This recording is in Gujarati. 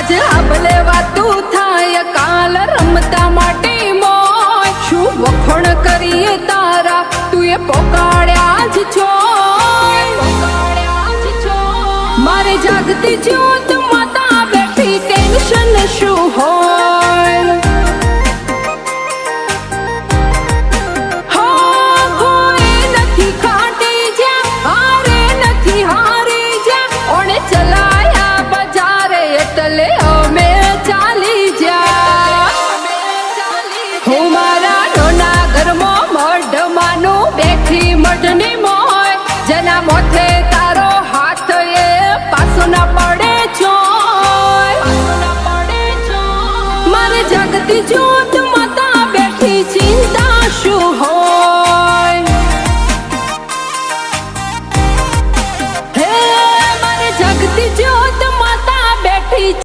આજ આબલે વાતું થાય કાલ રમતા માટે મોય શું વખોણ કરીએ તારા તું એ પોકાળ્યા જ છો મારે જાગતી જ્યોત માતા બેઠી ટેન્શન શું હોય મઢની મોય જેના મોથે તારો હાથ એ પાછો ના પડે છો મારે જાગતી જ્યોત